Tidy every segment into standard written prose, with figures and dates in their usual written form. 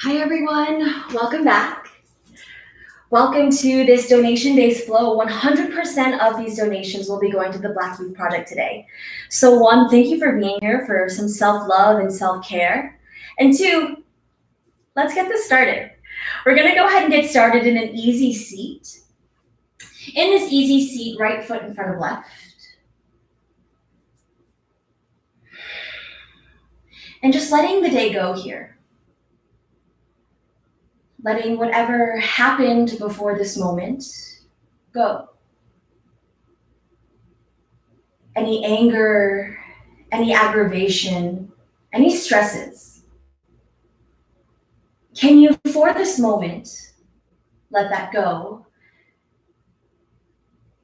Hi everyone, welcome back. Welcome to this donation-based flow. 100% of these donations will be going to the Black Youth Project today. So one, thank you for being here for some self-love and self-care. And two, let's get this started. We're gonna go ahead and get started in an easy seat. In this easy seat, right foot in front of left. And just letting the day go here. Letting whatever happened before this moment go. Any anger, any aggravation, any stresses. Can you, for this moment, let that go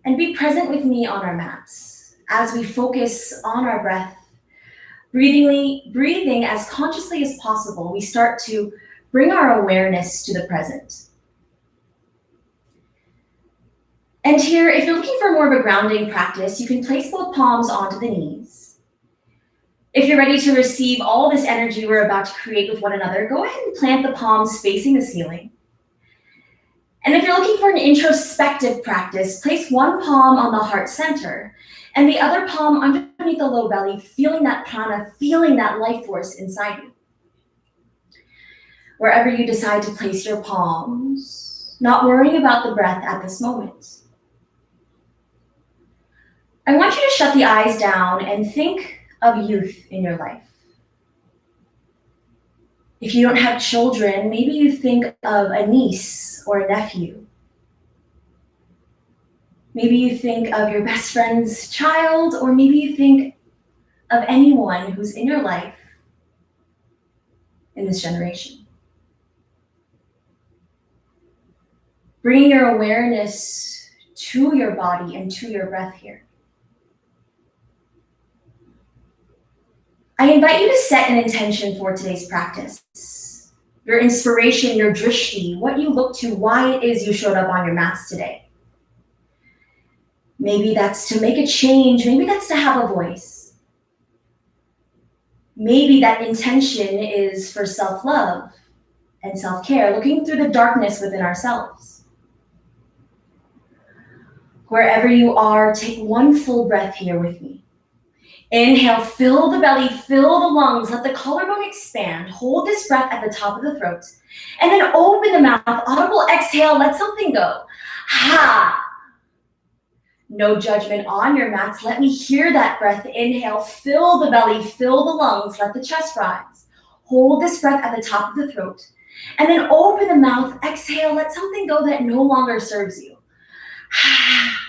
and be present with me on our mats as we focus on our breath, breathing as consciously as possible. We start to bring our awareness to the present. And here, if you're looking for more of a grounding practice, you can place both palms onto the knees. If you're ready to receive all this energy we're about to create with one another, go ahead and plant the palms facing the ceiling. And if you're looking for an introspective practice, place one palm on the heart center and the other palm underneath the low belly, feeling that prana, feeling that life force inside you. Wherever you decide to place your palms, not worrying about the breath at this moment. I want you to shut the eyes down and think of youth in your life. If you don't have children, maybe you think of a niece or a nephew. Maybe you think of your best friend's child, or maybe you think of anyone who's in your life in this generation. Bringing your awareness to your body and to your breath here. I invite you to set an intention for today's practice. Your inspiration, your drishti, what you look to, why it is you showed up on your mats today. Maybe that's to make a change. Maybe that's to have a voice. Maybe that intention is for self-love and self-care, looking through the darkness within ourselves. Wherever you are, take one full breath here with me. Inhale, fill the belly, fill the lungs, let the collarbone expand. Hold this breath at the top of the throat. And then open the mouth, audible exhale, let something go. Ha! No judgment on your mats. Let me hear that breath. Inhale, fill the belly, fill the lungs, let the chest rise. Hold this breath at the top of the throat. And then open the mouth, exhale, let something go that no longer serves you. Ha!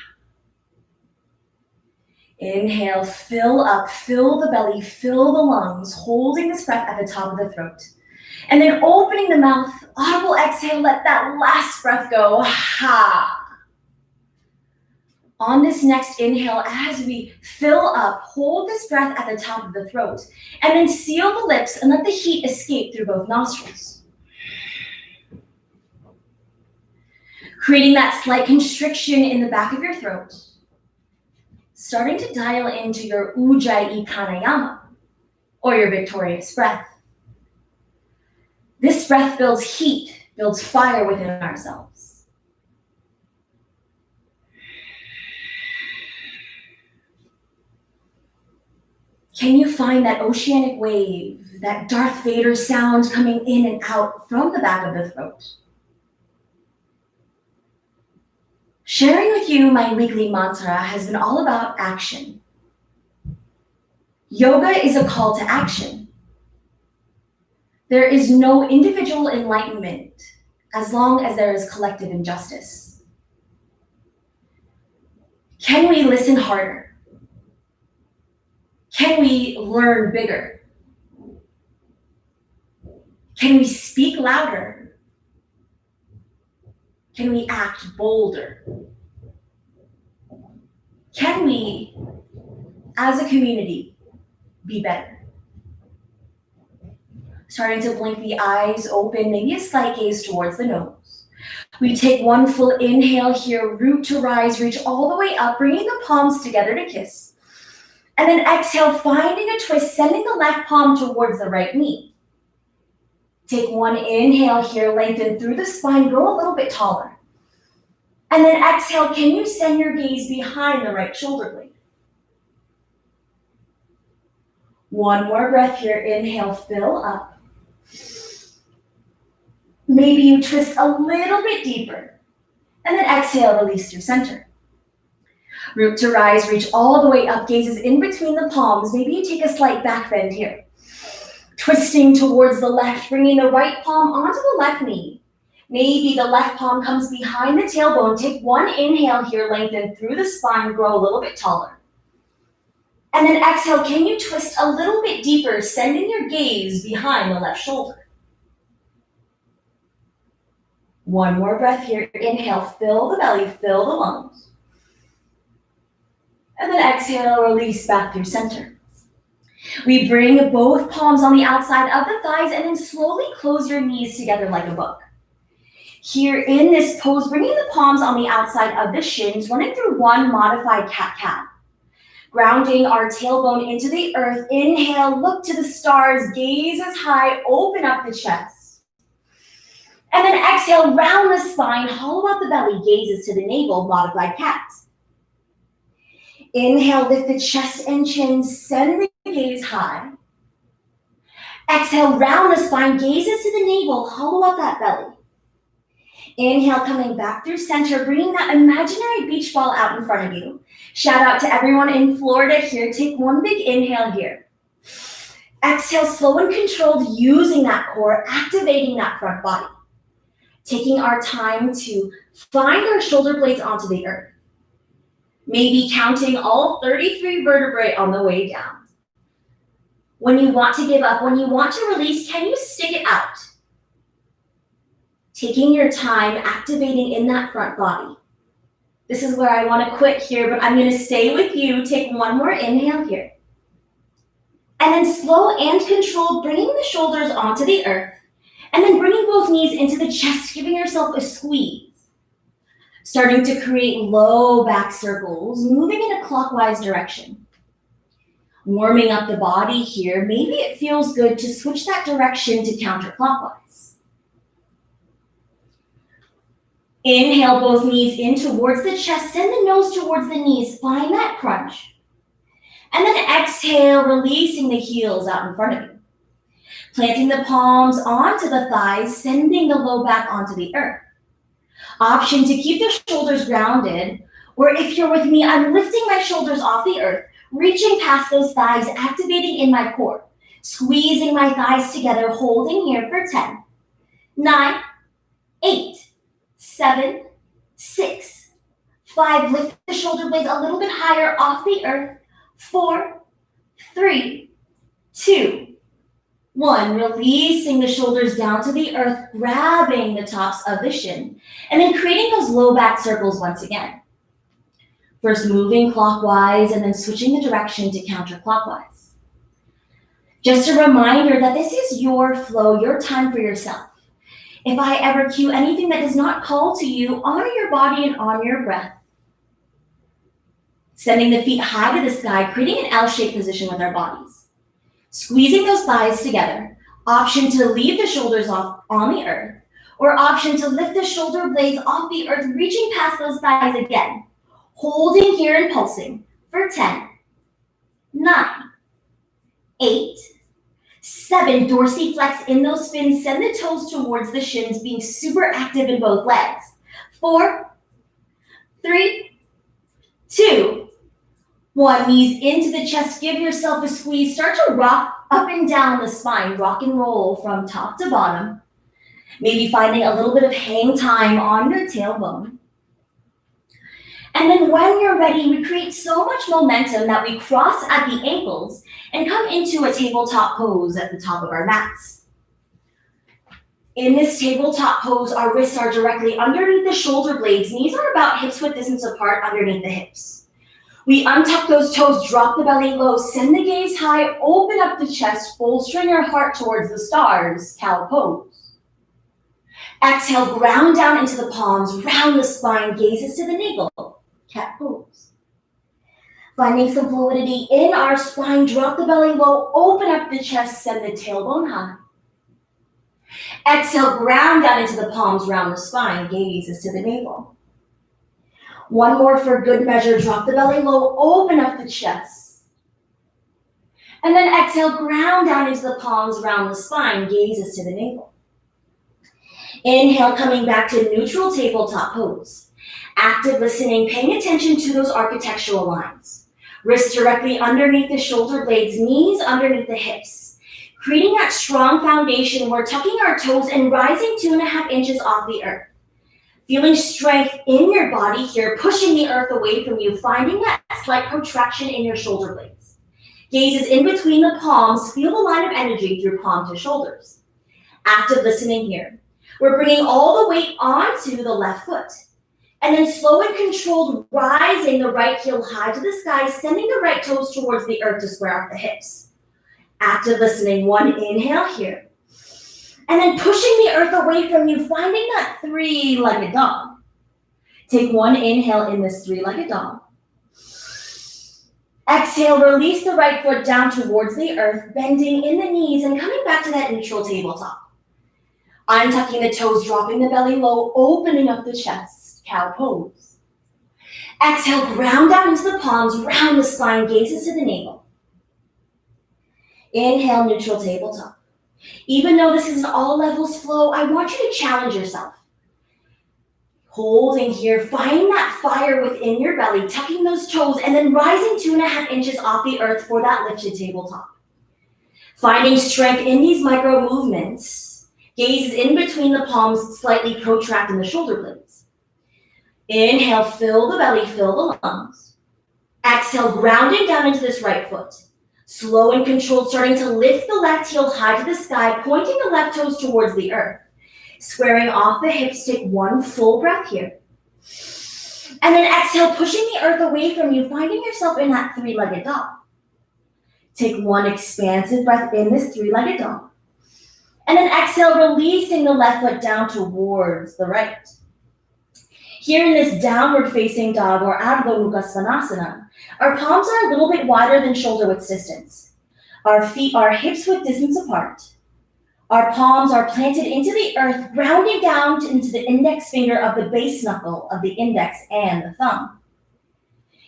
Inhale, fill up, fill the belly, fill the lungs, holding this breath at the top of the throat. And then opening the mouth, audible exhale, let that last breath go. Ha! On this next inhale, as we fill up, hold this breath at the top of the throat, and then seal the lips and let the heat escape through both nostrils. Creating that slight constriction in the back of your throat. Starting to dial into your Ujjayi Pranayama, or your victorious breath. This breath builds heat, builds fire within ourselves. Can you find that oceanic wave, that Darth Vader sound coming in and out from the back of the throat? Sharing with you my weekly mantra has been all about action. Yoga is a call to action. There is no individual enlightenment as long as there is collective injustice. Can we listen harder? Can we learn bigger? Can we speak louder? Can we act bolder? Can we, as a community, be better? Starting to blink the eyes open, maybe a slight gaze towards the nose. We take one full inhale here, root to rise, reach all the way up, bringing the palms together to kiss. And then exhale, finding a twist, sending the left palm towards the right knee. Take one inhale here, lengthen through the spine, grow a little bit taller. And then exhale, can you send your gaze behind the right shoulder blade? One more breath here, inhale, fill up. Maybe you twist a little bit deeper. And then exhale, release through center. Root to rise, reach all the way up, gazes in between the palms. Maybe you take a slight back bend here. Twisting towards the left, bringing the right palm onto the left knee. Maybe the left palm comes behind the tailbone. Take one inhale here, lengthen through the spine, grow a little bit taller. And then exhale, can you twist a little bit deeper, sending your gaze behind the left shoulder? One more breath here. Inhale, fill the belly, fill the lungs. And then exhale, release back through center. We bring both palms on the outside of the thighs and then slowly close your knees together like a book. Here in this pose, bringing the palms on the outside of the shins, running through one modified cat-cat. Grounding our tailbone into the earth. Inhale, look to the stars, gaze as high, open up the chest. And then exhale, round the spine, hollow out the belly, gazes to the navel, modified cat. Inhale, lift the chest and chin, send the gaze high. Exhale, round the spine, gazes to the navel, hollow out that belly. Inhale, coming back through center, bringing that imaginary beach ball out in front of you. Shout out to everyone in Florida here. Take one big inhale here. Exhale, slow and controlled, using that core, activating that front body. Taking our time to find our shoulder blades onto the earth. Maybe counting all 33 vertebrae on the way down. When you want to give up, when you want to release, can you stick it out? Taking your time, activating in that front body. This is where I want to quit here, but I'm going to stay with you. Take one more inhale here. And then slow and controlled, bringing the shoulders onto the earth. And then bringing both knees into the chest, giving yourself a squeeze. Starting to create low back circles, moving in a clockwise direction. Warming up the body here. Maybe it feels good to switch that direction to counterclockwise. Inhale, both knees in towards the chest. Send the nose towards the knees. Find that crunch. And then exhale, releasing the heels out in front of you. Planting the palms onto the thighs, sending the low back onto the earth. Option to keep the shoulders grounded, or if you're with me, I'm lifting my shoulders off the earth, reaching past those thighs, activating in my core, squeezing my thighs together, holding here for 10, 9, 8, 7, 6, 5. Lift the shoulder blades a little bit higher off the earth. 4, 3, 2, 1. Releasing the shoulders down to the earth, grabbing the tops of the shin, and then creating those low back circles once again. First moving clockwise and then switching the direction to counterclockwise. Just a reminder that this is your flow, your time for yourself. If I ever cue anything that does not call to you, honor your body and honor your breath. Sending the feet high to the sky, creating an L-shaped position with our bodies. Squeezing those thighs together. Option to leave the shoulders off on the earth, or option to lift the shoulder blades off the earth, reaching past those thighs again. Holding here and pulsing for 10, 9, 8, 7. Dorsiflex in those fins. Send the toes towards the shins, being super active in both legs. 4, 3, 2, 1. Knees into the chest. Give yourself a squeeze. Start to rock up and down the spine. Rock and roll from top to bottom. Maybe finding a little bit of hang time on your tailbone. And then when you're ready, we create so much momentum that we cross at the ankles and come into a tabletop pose at the top of our mats. In this tabletop pose, our wrists are directly underneath the shoulder blades. Knees are about hips-width distance apart underneath the hips. We untuck those toes, drop the belly low, send the gaze high, open up the chest, bolstering your heart towards the stars, cow pose. Exhale, ground down into the palms, round the spine, gazes to the navel, cat pose. Finding some fluidity in our spine, drop the belly low, open up the chest, send the tailbone high. Exhale, ground down into the palms, round the spine, gaze is to the navel. One more for good measure, drop the belly low, open up the chest. And then exhale, ground down into the palms, round the spine, gaze is to the navel. Inhale, coming back to neutral tabletop pose. Active listening, paying attention to those architectural lines. Wrists directly underneath the shoulder blades, knees underneath the hips. Creating that strong foundation, we're tucking our toes and rising 2.5 inches off the earth. Feeling strength in your body here, pushing the earth away from you, finding that slight protraction in your shoulder blades. Gaze is in between the palms, feel the line of energy through palm to shoulders. Active listening here. We're bringing all the weight onto the left foot. And then slow and controlled, rising the right heel high to the sky, sending the right toes towards the earth to square off the hips. Active listening, one inhale here. And then pushing the earth away from you, finding that 3-legged dog. Take one inhale in this 3-legged dog. Exhale, release the right foot down towards the earth, bending in the knees and coming back to that neutral tabletop. Untucking the toes, dropping the belly low, opening up the chest, cow pose. Exhale, ground down into the palms, round the spine, gazes to the navel. Inhale, neutral tabletop. Even though this is an all levels flow, I want you to challenge yourself. Holding here, find that fire within your belly, tucking those toes, and then rising 2.5 inches off the earth for that lifted tabletop. Finding strength in these micro movements. Gaze is in between the palms, slightly protracting the shoulder blades. Inhale, fill the belly, fill the lungs. Exhale, grounding down into this right foot. Slow and controlled, starting to lift the left heel high to the sky, pointing the left toes towards the earth. Squaring off the hips, take one full breath here. And then exhale, pushing the earth away from you, finding yourself in that 3-legged dog. Take one expansive breath in this 3-legged dog. And then exhale, releasing the left foot down towards the right. Here in this downward facing dog or Ardha Mukha Svanasana, our palms are a little bit wider than shoulder width distance. Our feet are hips width distance apart. Our palms are planted into the earth, grounding down into the index finger of the base knuckle of the index and the thumb.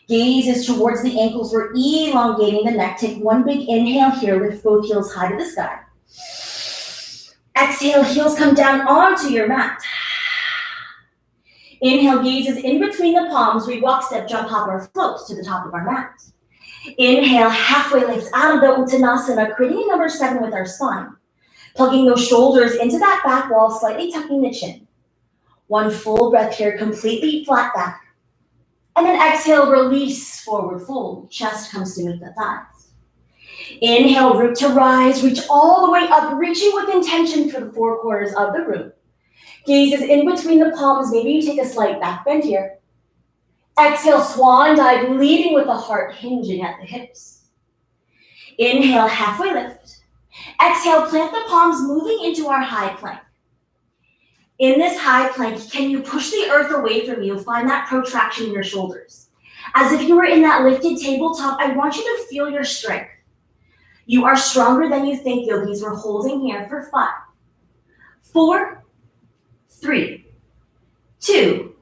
Gaze is towards the ankles. We're elongating the neck. Take one big inhale here. Lift both heels high to the sky. Exhale, heels come down onto your mat. Inhale, gaze is in between the palms. We walk, step, jump, hop, or float to the top of our mat. Inhale, halfway lift out of the Uttanasana, creating a number 7 with our spine. Plugging those shoulders into that back wall, slightly tucking the chin. One full breath here, completely flat back. And then exhale, release, forward fold. Chest comes to meet the thighs. Inhale, root to rise, reach all the way up, reaching with intention for the 4 corners of the room. Gaze is in between the palms. Maybe you take a slight back bend here. Exhale, swan dive, leading with the heart hinging at the hips. Inhale, halfway lift. Exhale, plant the palms, moving into our high plank. In this high plank, can you push the earth away from you? Find that protraction in your shoulders. As if you were in that lifted tabletop, I want you to feel your strength. You are stronger than you think, yogis. We're holding here for 5, 4, 3, 2,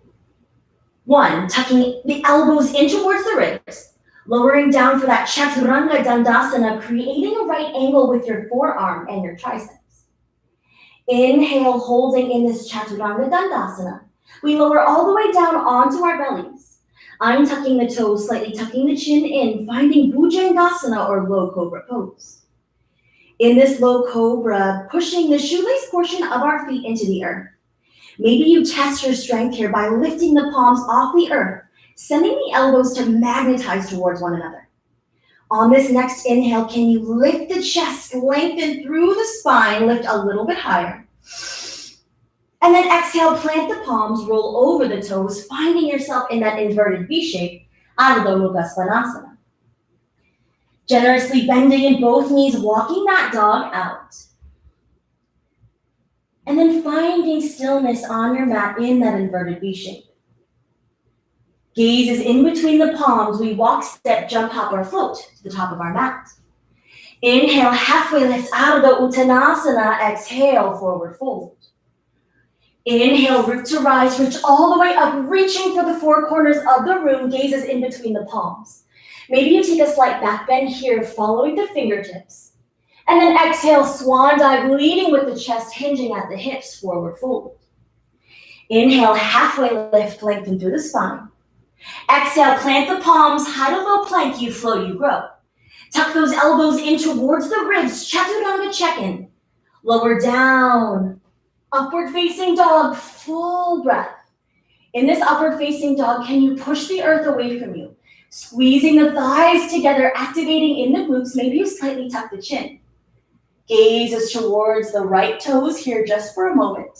1. Tucking the elbows in towards the ribs. Lowering down for that Chaturanga Dandasana, creating a right angle with your forearm and your triceps. Inhale, holding in this Chaturanga Dandasana. We lower all the way down onto our bellies. Untucking the toes, slightly tucking the chin in, finding Bhujangasana or low cobra pose. In this low cobra, pushing the shoelace portion of our feet into the earth. Maybe you test your strength here by lifting the palms off the earth, sending the elbows to magnetize towards one another. On this next inhale, can you lift the chest, lengthen through the spine, lift a little bit higher. And then exhale, plant the palms, roll over the toes, finding yourself in that inverted V shape, Ardha Mukha Svanasana. Generously bending in both knees, walking that dog out. And then finding stillness on your mat in that inverted V shape. Gaze is in between the palms. We walk, step, jump, hop, or float to the top of our mat. Inhale, halfway lift out of the Uttanasana. Exhale, forward fold. Inhale, root to rise, reach all the way up, reaching for the four corners of the room, gazes in between the palms. Maybe you take a slight back bend here, following the fingertips. And then exhale, swan dive, leading with the chest hinging at the hips, forward fold. Inhale, halfway lift, lengthen through the spine. Exhale, plant the palms, high to low plank, you flow, you grow. Tuck those elbows in towards the ribs, chaturanga check-in. Lower down, upward facing dog, full breath. In this upward facing dog, can you push the earth away from you? Squeezing the thighs together, activating in the glutes, maybe you slightly tuck the chin. Gaze is towards the right toes here just for a moment.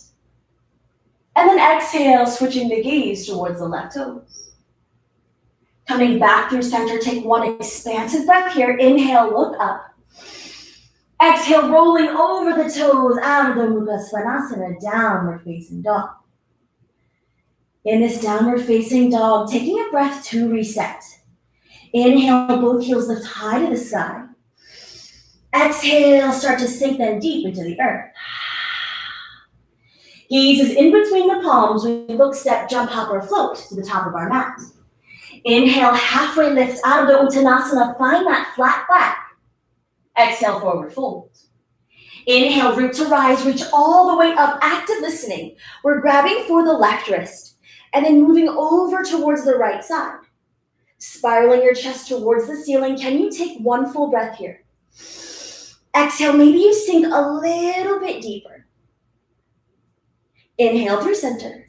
And then exhale, switching the gaze towards the left toes. Coming back through center, take one expansive breath here. Inhale, look up. Exhale, rolling over the toes, Ardha Mukha Svanasana, downward facing dog. In this downward facing dog, taking a breath to reset. Inhale, both heels lift high to the sky. Exhale, start to sink them deep into the earth. Gaze is in between the palms. We look, step, jump, hop, or float to the top of our mat. Inhale, halfway lift out of the Uttanasana, find that flat back. Exhale, forward fold. Inhale, root to rise, reach all the way up, active listening. We're grabbing for the left wrist and then moving over towards the right side. Spiraling your chest towards the ceiling. Can you take one full breath here? Exhale, maybe you sink a little bit deeper. Inhale through center.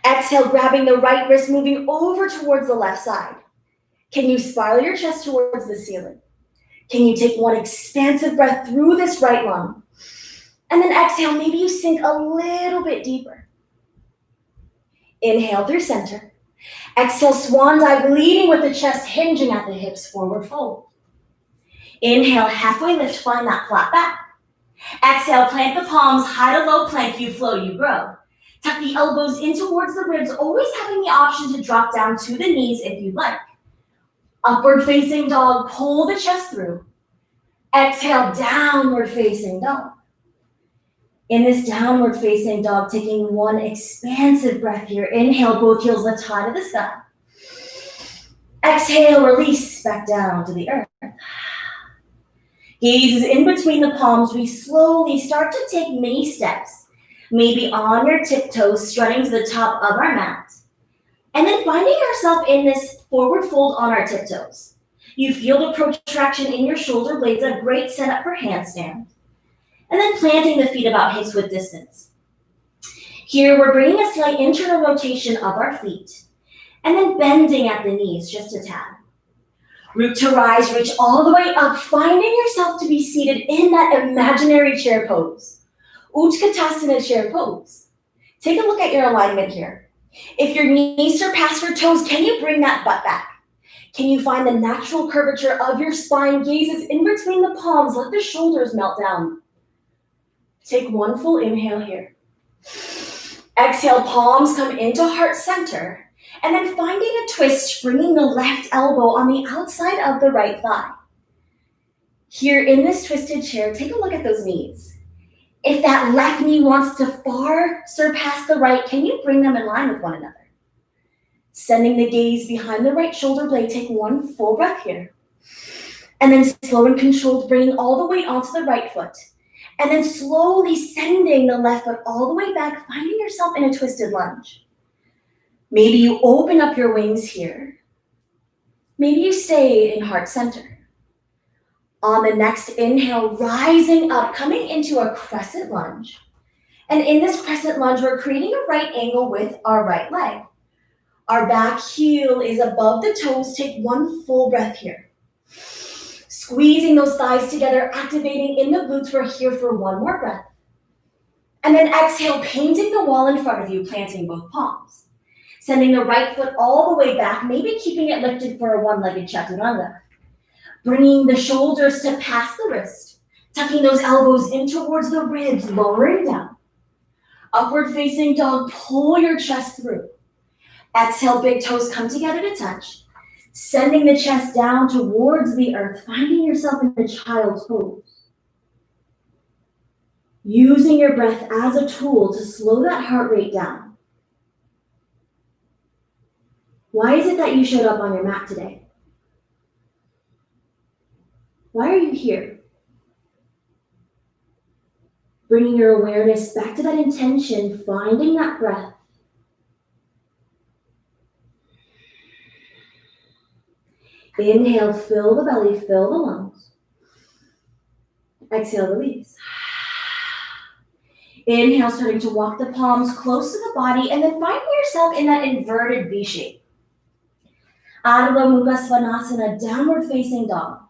Exhale, grabbing the right wrist, moving over towards the left side. Can you spiral your chest towards the ceiling? Can you take one expansive breath through this right lung? And then exhale, maybe you sink a little bit deeper. Inhale through center. Exhale, swan dive, leading with the chest hinging at the hips, forward fold. Inhale, halfway lift, find that flat back. Exhale, plant the palms, high to low plank, you flow, you grow. Tuck the elbows in towards the ribs, always having the option to drop down to the knees if you'd like. Upward facing dog, pull the chest through. Exhale, downward facing dog. In this downward facing dog, taking one expansive breath here. Inhale, both heels lift high to the sky. Exhale, release back down to the earth. Gaze is in between the palms. We slowly start to take mini steps, maybe on your tiptoes, strutting to the top of our mat. And then finding ourselves in this forward fold on our tiptoes. You feel the protraction in your shoulder blades, a great setup for handstand. And then planting the feet about hips width distance. Here we're bringing a slight internal rotation of our feet. And then bending at the knees just a tad. Root to rise, reach all the way up, finding yourself to be seated in that imaginary chair pose. Utkatasana chair pose. Take a look at your alignment here. If your knees surpass your toes, can you bring that butt back? Can you find the natural curvature of your spine? Gazes in between the palms, let the shoulders melt down. Take one full inhale here. Exhale, palms come into heart center. And then finding a twist, bringing the left elbow on the outside of the right thigh. Here in this twisted chair, take a look at those knees. If that left knee wants to far surpass the right, can you bring them in line with one another? Sending the gaze behind the right shoulder blade, take one full breath here. And then slow and controlled, bringing all the weight onto the right foot. And then slowly sending the left foot all the way back, finding yourself in a twisted lunge. Maybe you open up your wings here. Maybe you stay in heart center. On the next inhale, rising up, coming into a crescent lunge. And in this crescent lunge, we're creating a right angle with our right leg. Our back heel is above the toes. Take one full breath here. Squeezing those thighs together, activating in the glutes. We're here for one more breath. And then exhale, painting the wall in front of you, planting both palms. Sending the right foot all the way back, maybe keeping it lifted for a one-legged chaturanga. Bringing the shoulders to past the wrist, tucking those elbows in towards the ribs, lowering down. Upward facing dog, pull your chest through. Exhale, big toes come together to touch. Sending the chest down towards the earth, finding yourself in the child's pose. Using your breath as a tool to slow that heart rate down. Why is it that you showed up on your mat today? Why are you here? Bringing your awareness back to that intention, finding that breath. Inhale, fill the belly, fill the lungs. Exhale, release. Inhale, starting to walk the palms close to the body, and then finding yourself in that inverted V shape. Adho Mukha Svanasana, downward facing dog.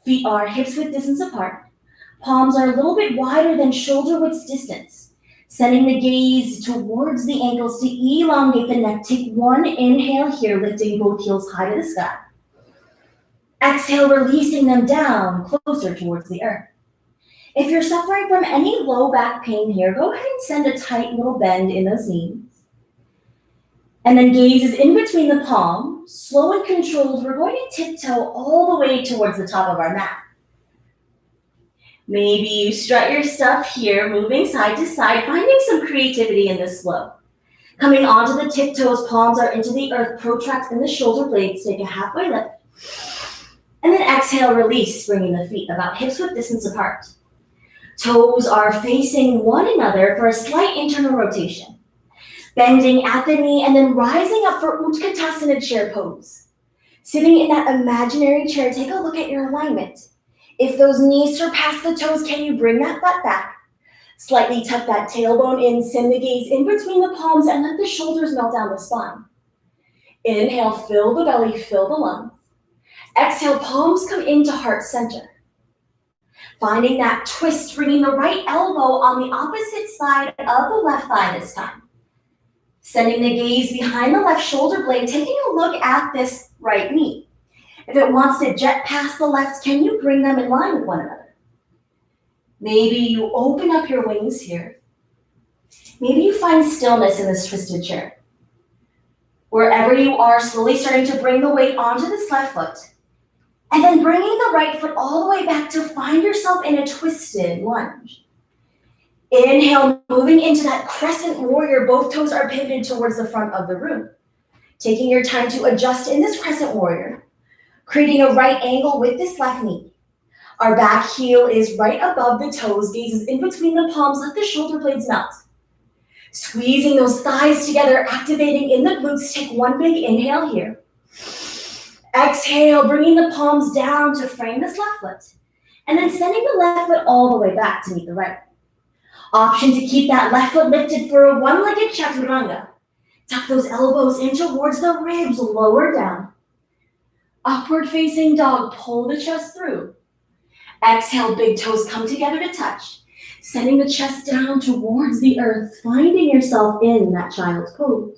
Feet are hips width distance apart. Palms are a little bit wider than shoulder width distance. Sending the gaze towards the ankles to elongate the neck. Take one inhale here, lifting both heels high to the sky. Exhale, releasing them down, closer towards the earth. If you're suffering from any low back pain here, go ahead and send a tight little bend in those knees. And then gaze is in between the palms, slow and controlled. We're going to tiptoe all the way towards the top of our mat. Maybe you strut your stuff here, moving side to side, finding some creativity in this flow. Coming onto the tiptoes, palms are into the earth, protract in the shoulder blades, take a halfway lift. And then exhale, release, bringing the feet about hips width distance apart. Toes are facing one another for a slight internal rotation. Bending at the knee and then rising up for Utkatasana chair pose. Sitting in that imaginary chair, take a look at your alignment. If those knees surpass the toes, can you bring that butt back? Slightly tuck that tailbone in, send the gaze in between the palms and let the shoulders melt down the spine. Inhale, fill the belly, fill the lungs. Exhale, palms come into heart center. Finding that twist, bringing the right elbow on the opposite side of the left thigh this time. Sending the gaze behind the left shoulder blade, taking a look at this right knee. If it wants to jet past the left, can you bring them in line with one another? Maybe you open up your wings here. Maybe you find stillness in this twisted chair. Wherever you are, slowly starting to bring the weight onto this left foot. And then bringing the right foot all the way back to find yourself in a twisted lunge. Inhale, moving into that crescent warrior. Both toes are pivoted towards the front of the room. Taking your time to adjust in this crescent warrior. Creating a right angle with this left knee. Our back heel is right above the toes. Gaze is in between the palms. Let the shoulder blades melt. Squeezing those thighs together, activating in the glutes. Take one big inhale here. Exhale, bringing the palms down to frame this left foot. And then sending the left foot all the way back to meet the right. Option to keep that left foot lifted for a one-legged chaturanga. Tuck those elbows in towards the ribs, lower down. Upward facing dog, pull the chest through. Exhale, big toes come together to touch. Sending the chest down towards the earth, finding yourself in that child's pose.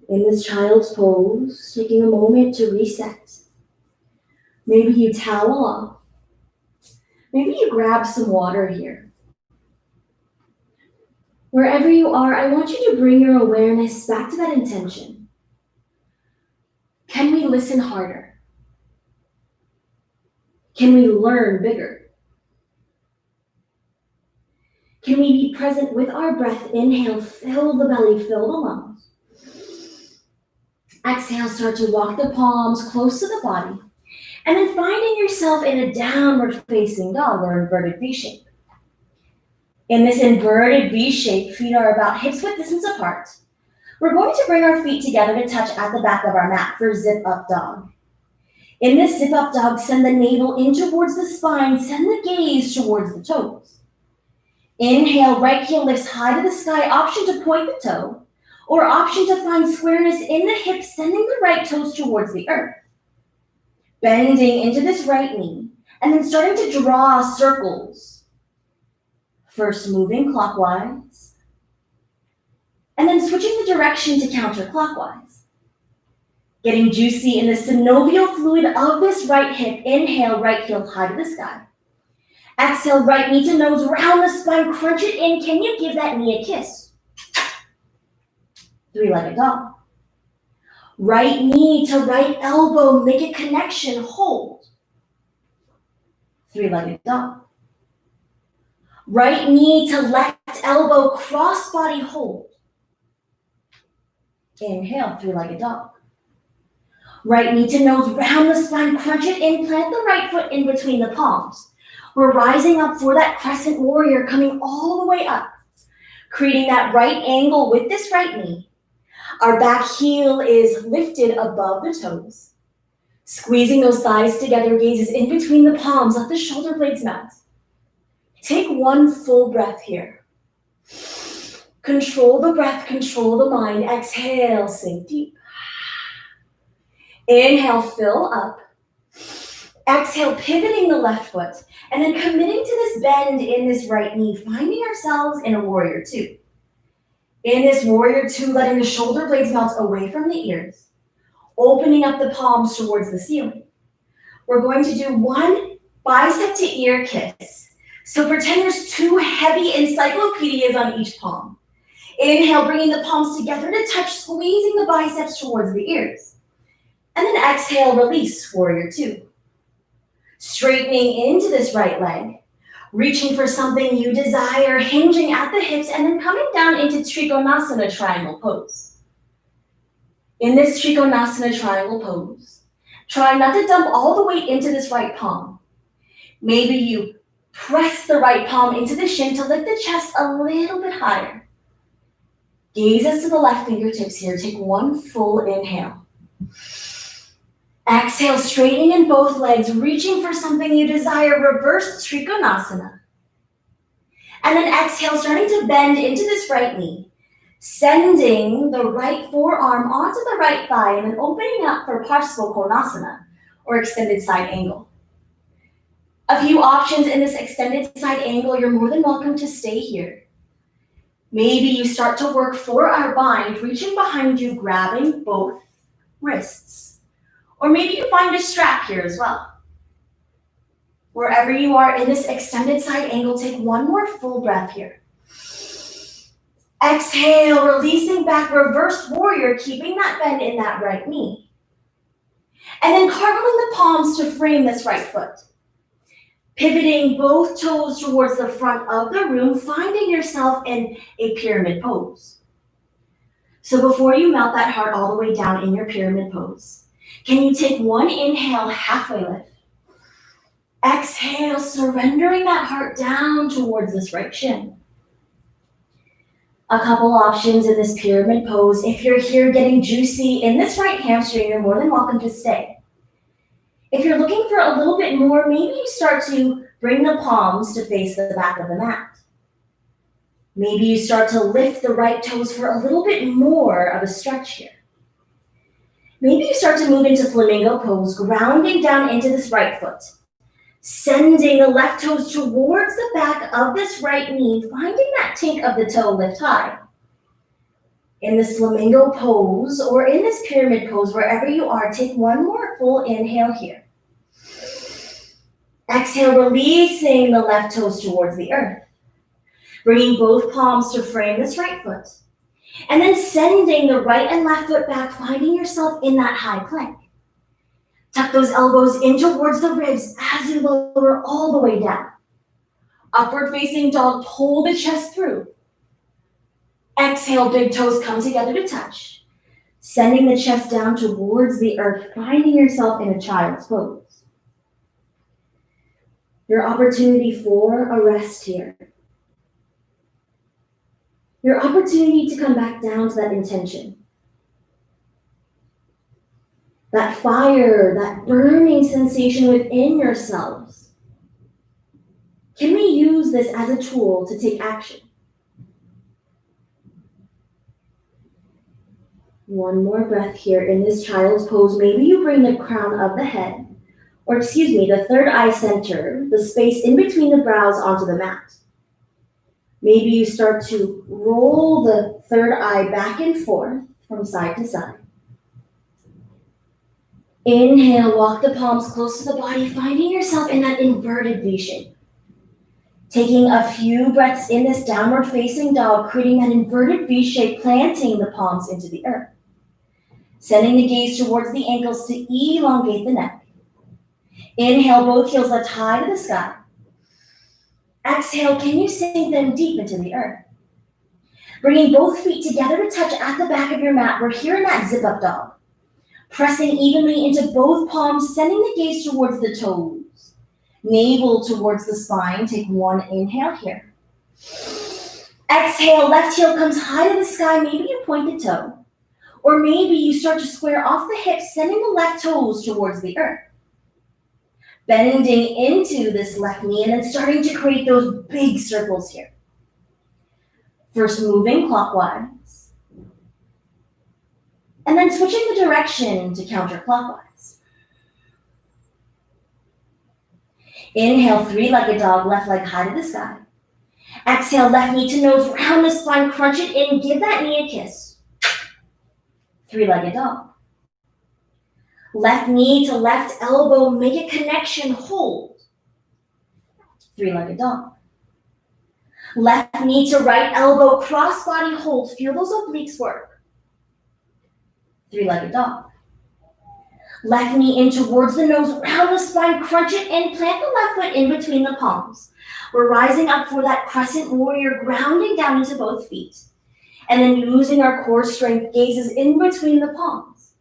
In this child's pose, taking a moment to reset. Maybe you towel off. Maybe you grab some water here. Wherever you are, I want you to bring your awareness back to that intention. Can we listen harder? Can we learn bigger? Can we be present with our breath? Inhale, fill the belly, fill the lungs. Exhale, start to walk the palms close to the body. And then finding yourself in a downward facing dog or inverted V shape. In this inverted V shape, feet are about hips width distance apart. We're going to bring our feet together to touch at the back of our mat for zip up dog. In this zip up dog, send the navel in towards the spine, send the gaze towards the toes. Inhale, right heel lifts high to the sky, option to point the toe, or option to find squareness in the hips, sending the right toes towards the earth. Bending into this right knee, and then starting to draw circles. First moving clockwise, and then switching the direction to counterclockwise. Getting juicy in the synovial fluid of this right hip. Inhale, right heel high to the sky. Exhale, right knee to nose, round the spine, crunch it in. Can you give that knee a kiss? Three-legged dog. Right knee to right elbow, make a connection, hold. Three-legged dog. Right knee to left elbow, cross body, hold. Inhale, three-legged dog. Right knee to nose, round the spine, crunch it in, plant the right foot in between the palms. We're rising up for that crescent warrior, coming all the way up, creating that right angle with this right knee. Our back heel is lifted above the toes. Squeezing those thighs together, gazes in between the palms, let the shoulder blades melt. Take one full breath here. Control the breath, control the mind. Exhale, sink deep. Inhale, fill up. Exhale, pivoting the left foot, and then committing to this bend in this right knee, finding ourselves in a warrior two. In this warrior two, letting the shoulder blades melt away from the ears, opening up the palms towards the ceiling. We're going to do one bicep to ear kiss. So pretend there's two heavy encyclopedias on each palm. Inhale, bringing the palms together to touch, squeezing the biceps towards the ears. And then exhale, release, warrior two. Straightening into this right leg, reaching for something you desire, hinging at the hips, and then coming down into Trikonasana triangle pose. In this Trikonasana triangle pose, try not to dump all the weight into this right palm. Maybe you press the right palm into the shin to lift the chest a little bit higher. Gazes to the left fingertips here. Take one full inhale. Exhale, straightening in both legs, reaching for something you desire, reverse Trikonasana. And then exhale, starting to bend into this right knee, sending the right forearm onto the right thigh, and then opening up for Parsva Konasana, or extended side angle. A few options in this extended side angle. You're more than welcome to stay here. Maybe you start to work for our bind, reaching behind you, grabbing both wrists. Or maybe you find a strap here as well. Wherever you are in this extended side angle, take one more full breath here. Exhale, releasing back, reverse warrior, keeping that bend in that right knee. And then cartwheeling the palms to frame this right foot. Pivoting both toes towards the front of the room, finding yourself in a pyramid pose. So before you melt that heart all the way down in your pyramid pose, can you take one inhale, halfway lift? Exhale, surrendering that heart down towards this right shin. A couple options in this pyramid pose. If you're here getting juicy in this right hamstring, you're more than welcome to stay. If you're looking for a little bit more, maybe you start to bring the palms to face the back of the mat. Maybe you start to lift the right toes for a little bit more of a stretch here. Maybe you start to move into flamingo pose, grounding down into this right foot, sending the left toes towards the back of this right knee, finding that tink of the toe lift high. In this flamingo pose or in this pyramid pose, wherever you are, take one more full inhale here. Exhale, releasing the left toes towards the earth. Bringing both palms to frame this right foot. And then sending the right and left foot back, finding yourself in that high plank. Tuck those elbows in towards the ribs as you lower all the way down. Upward facing dog, pull the chest through. Exhale, big toes come together to touch. Sending the chest down towards the earth, finding yourself in a child's pose. Your opportunity for a rest here. Your opportunity to come back down to that intention. That fire, that burning sensation within yourselves. Can we use this as a tool to take action? One more breath here in this child's pose. Maybe you bring the crown of the head, the third eye center, the space in between the brows onto the mat. Maybe you start to roll the third eye back and forth from side to side. Inhale, walk the palms close to the body, finding yourself in that inverted V shape. Taking a few breaths in this downward facing dog, creating that inverted V shape, planting the palms into the earth. Sending the gaze towards the ankles to elongate the neck. Inhale, both heels lift high to the sky. Exhale, can you sink them deep into the earth? Bringing both feet together to touch at the back of your mat. We're here in that zip-up dog. Pressing evenly into both palms, sending the gaze towards the toes. Navel towards the spine. Take one inhale here. Exhale, left heel comes high to the sky, maybe a pointed toe. Or maybe you start to square off the hips, sending the left toes towards the earth. Bending into this left knee and then starting to create those big circles here. First moving clockwise. And then switching the direction to counterclockwise. Inhale, three-legged dog, left leg high to the sky. Exhale, left knee to nose, round the spine, crunch it in, give that knee a kiss. Three-legged dog. Left knee to left elbow, make a connection, hold. Three-legged dog. Left knee to right elbow, cross body, hold. Feel those obliques work. Three-legged dog. Left knee in towards the nose, round the spine, crunch it in, plant the left foot in between the palms. We're rising up for that crescent warrior, grounding down into both feet. And then using our core strength, gazes in between the palms.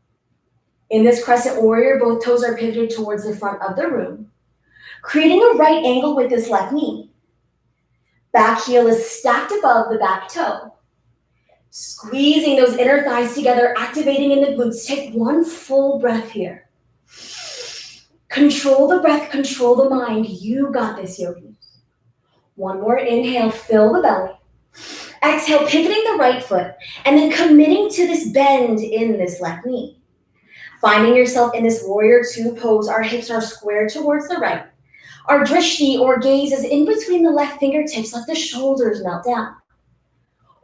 In this crescent warrior, both toes are pivoted towards the front of the room, creating a right angle with this left knee. Back heel is stacked above the back toe. Squeezing those inner thighs together, activating in the glutes. Take one full breath here. Control the breath, control the mind. You got this, yogis. One more inhale, fill the belly. Exhale, pivoting the right foot, and then committing to this bend in this left knee. Finding yourself in this warrior two pose, our hips are squared towards the right. Our drishti or gaze is in between the left fingertips, let the shoulders melt down.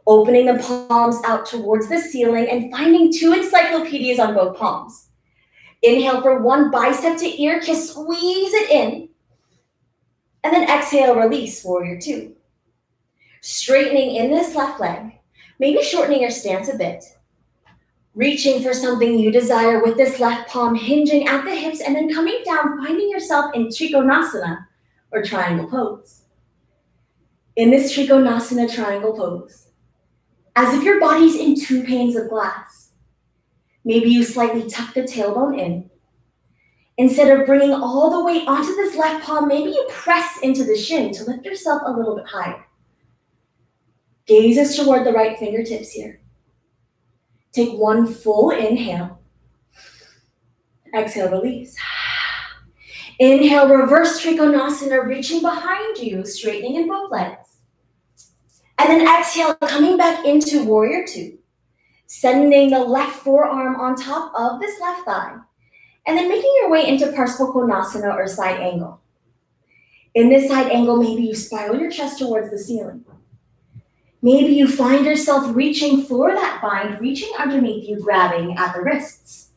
Opening the palms out towards the ceiling and finding two encyclopedias on both palms. Inhale for one bicep to ear kiss, squeeze it in. And then exhale, release, warrior two. Straightening in this left leg, maybe shortening your stance a bit. Reaching for something you desire with this left palm hinging at the hips and then coming down, finding yourself in Trikonasana or triangle pose. In this Trikonasana triangle pose, as if your body's in two panes of glass, maybe you slightly tuck the tailbone in. Instead of bringing all the weight onto this left palm, maybe you press into the shin to lift yourself a little bit higher. Gazes toward the right fingertips here. Take one full inhale. Exhale, release. Inhale, reverse Trikonasana, reaching behind you, straightening in both legs. And then exhale, coming back into warrior two. Sending the left forearm on top of this left thigh. And then making your way into Parsva Konasana or side angle. In this side angle, maybe you spiral your chest towards the ceiling. Maybe you find yourself reaching for that bind, reaching underneath you, grabbing at the wrists.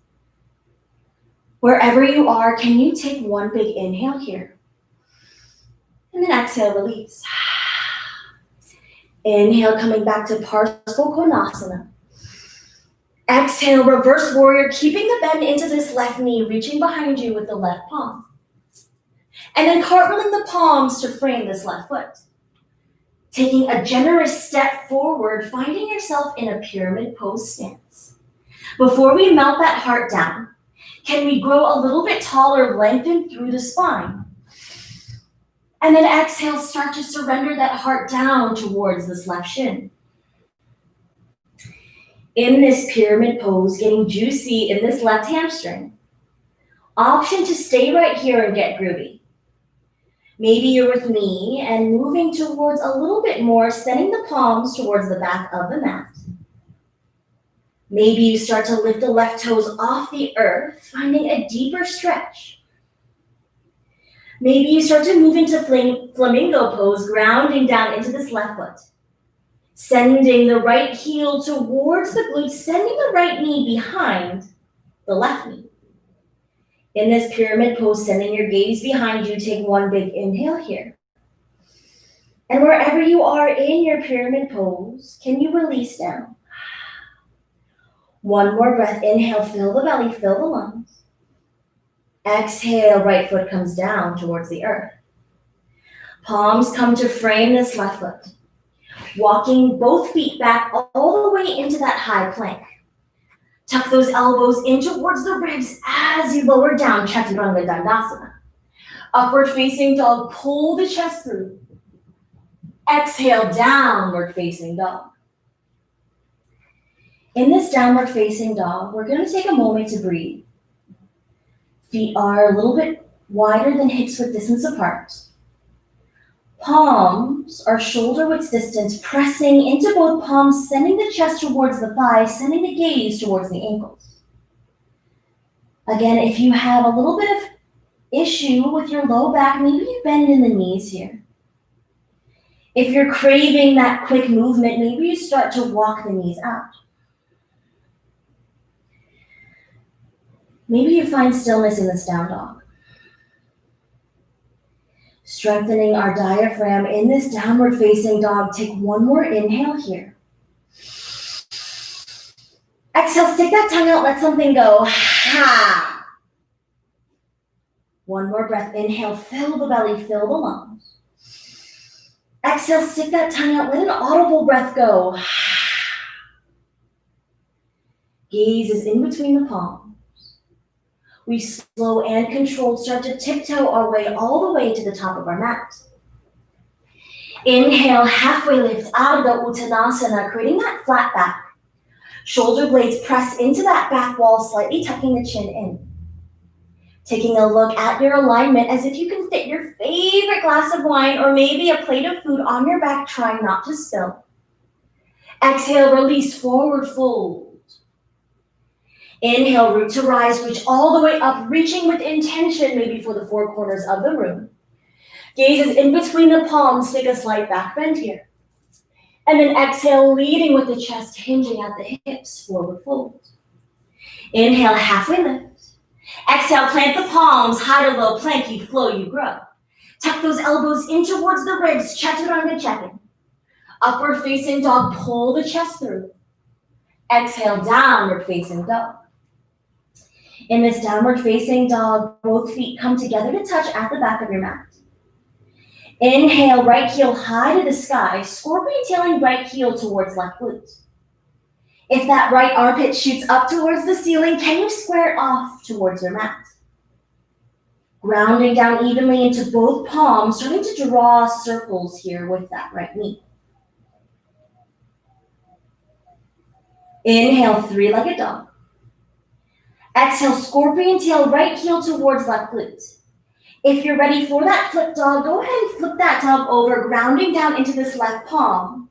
Wherever you are, can you take one big inhale here? And then exhale, release. Inhale, coming back to Parsva Konasana. Exhale, reverse warrior, keeping the bend into this left knee, reaching behind you with the left palm. And then cartwheeling the palms to frame this left foot. Taking a generous step forward, finding yourself in a pyramid pose stance. Before we melt that heart down, can we grow a little bit taller, lengthen through the spine? And then exhale, start to surrender that heart down towards this left shin. In this pyramid pose, getting juicy in this left hamstring. Option to stay right here and get groovy. Maybe you're with me and moving towards a little bit more, sending the palms towards the back of the mat. Maybe you start to lift the left toes off the earth, finding a deeper stretch. Maybe you start to move into flamingo pose, grounding down into this left foot. Sending the right heel towards the glutes, sending the right knee behind the left knee. In this pyramid pose, sending your gaze behind you, take one big inhale here. And wherever you are in your pyramid pose, can you release down? One more breath. Inhale, fill the belly, fill the lungs. Exhale, right foot comes down towards the earth. Palms come to frame this left foot. Walking both feet back all the way into that high plank. Tuck those elbows in towards the ribs as you lower down, Chaturanga Dandasana. Upward facing dog, pull the chest through. Exhale, downward facing dog. In this downward facing dog, we're going to take a moment to breathe. Feet are a little bit wider than hips width distance apart. Palms are shoulder width distance, pressing into both palms, sending the chest towards the thighs, sending the gaze towards the ankles. Again, if you have a little bit of issue with your low back, maybe you bend in the knees here. If you're craving that quick movement, maybe you start to walk the knees out. Maybe you find stillness in this down dog. Strengthening our diaphragm in this downward facing dog. Take one more inhale here. Exhale, stick that tongue out, let something go. Ha! One more breath. Inhale, fill the belly, fill the lungs. Exhale, stick that tongue out, let an audible breath go. Gaze is in between the palms. We slow and controlled start to tiptoe our way all the way to the top of our mat. Inhale, halfway lift out of the Uttanasana, creating that flat back. Shoulder blades press into that back wall, slightly tucking the chin in. Taking a look at your alignment as if you can fit your favorite glass of wine or maybe a plate of food on your back, trying not to spill. Exhale, release, forward fold. Inhale, root to rise, reach all the way up, reaching with intention, maybe for the four corners of the room. Gaze is in between the palms, take a slight back bend here. And then exhale, leading with the chest, hinging at the hips, forward fold. Inhale, halfway lift. Exhale, plant the palms, high to low, plank, you flow, you grow. Tuck those elbows in towards the ribs, Chaturanga check-in. Upward facing dog, pull the chest through. Exhale, downward facing dog. In this downward facing dog, both feet come together to touch at the back of your mat. Inhale, right heel high to the sky, scorpion tailing right heel towards left glute. If that right armpit shoots up towards the ceiling, can you square it off towards your mat? Grounding down evenly into both palms, starting to draw circles here with that right knee. Inhale, three-legged dog. Exhale, scorpion tail, right heel towards left glute. If you're ready for that flip dog, go ahead and flip that dog over, grounding down into this left palm.